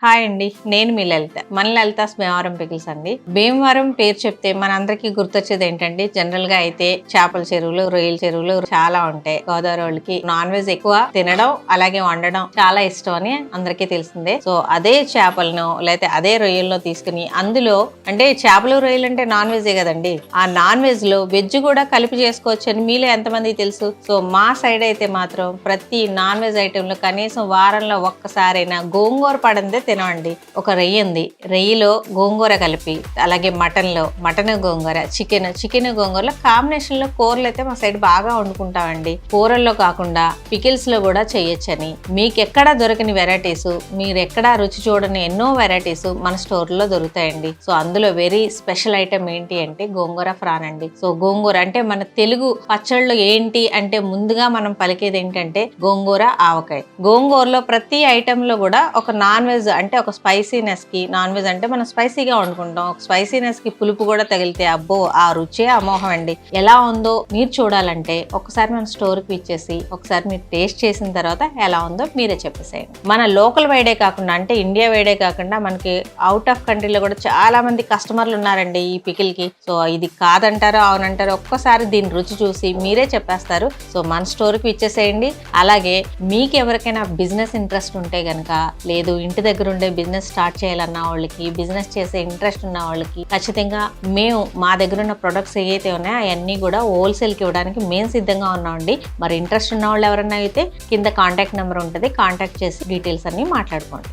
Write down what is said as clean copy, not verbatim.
Hi అండి, నేను మీ లలిత. మన లలితాస్ భీమవరం పికిల్స్ అండి. భీమవరం పేరు చెప్తే మనందరికీ గుర్తొచ్చేది ఏంటండి? జనరల్ గా అయితే చేపల చెరువులు, రొయ్యల చెరువులు చాలా ఉంటాయి. గోదావరి వాళ్ళకి నాన్ వెజ్ ఎక్కువ తినడం అలాగే వండడం చాలా ఇష్టం అని అందరికీ తెలిసిందే. సో అదే చేపలను లేకపోతే అదే రొయ్యలను తీసుకుని అందులో అంటే చేపలు రొయ్యలు అంటే నాన్ వెజే కదండి. ఆ నాన్ వెజ్ లో వెజ్ కూడా కలిపి చేసుకోవచ్చు అని మీలో ఎంతమందికి తెలుసు? సో మా సైడ్ అయితే మాత్రం ప్రతి నాన్ వెజ్ ఐటెం లో కనీసం వారంలో ఒక్కసారైనా గోంగూర పడందే తినండి. ఒక రొయ్యి ఉంది, రొయ్యిలో గోంగూర కలిపి, అలాగే మటన్ గోంగూర, చికెన్ గోంగూరలో కాంబినేషన్ లో కూరలు అయితే మా సైడ్ బాగా వండుకుంటామండి. కూరల్లో కాకుండా పికిల్స్ లో కూడా చేయొచ్చని. మీకు ఎక్కడ దొరకని వెరైటీస్, మీరు ఎక్కడ రుచి చూడని ఎన్నో వెరైటీస్ మన స్టోర్ లో దొరుకుతాయండి. సో అందులో వెరీ స్పెషల్ ఐటమ్ ఏంటి అంటే గోంగూర ఫ్రాన్ అండి. సో గోంగూర అంటే మన తెలుగు పచ్చళ్ళు ఏంటి అంటే ముందుగా మనం పలికేది ఏంటంటే గోంగూర ఆవకాయ. గోంగూరలో ప్రతి ఐటమ్ లో కూడా ఒక నాన్ వెజ్ అంటే ఒక స్పైసీనెస్ కి, నాన్ వెజ్ అంటే మనం స్పైసీగా వండుకుంటాం, ఒక స్పైసీనెస్ కి పులుపు కూడా తగిలితే అబ్బో ఆ రుచే అమోహం అండి. ఎలా ఉందో మీరు చూడాలంటే ఒకసారి మన స్టోర్ కి ఇచ్చేసి ఒకసారి మీరు టేస్ట్ చేసిన తర్వాత ఎలా ఉందో మీరే చెప్పేసేయండి. మన లోకల్ వైడే కాకుండా అంటే ఇండియా వైడే కాకుండా మనకి అవుట్ ఆఫ్ కంట్రీలో కూడా చాలా మంది కస్టమర్లు ఉన్నారండి ఈ పికిల్ కి. సో ఇది కాదంటారో అవునంటారో ఒక్కసారి దీని రుచి చూసి మీరే చెప్పేస్తారు. సో మన స్టోర్ కి ఇచ్చేసేయండి. అలాగే మీకు ఎవరికైనా బిజినెస్ ఇంట్రెస్ట్ ఉంటే గనక, లేదు ఇంటి దగ్గర ఉండే బిజినెస్ స్టార్ట్ చేయాలన్న వాళ్ళకి, బిజినెస్ చేసే ఇంట్రెస్ట్ ఉన్న వాళ్ళకి ఖచ్చితంగా మేము మా దగ్గర ఉన్న ప్రొడక్ట్స్ ఏవైతే ఉన్నాయో అవన్నీ కూడా హోల్సేల్కి ఇవ్వడానికి మేము సిద్ధంగా ఉన్నామండి. మరి ఇంట్రెస్ట్ ఉన్న వాళ్ళు ఎవరన్నా అయితే కింద కాంటాక్ట్ నెంబర్ ఉంటుంది, కాంటాక్ట్ చేసి డీటెయిల్స్ అన్ని మాట్లాడుకోండి.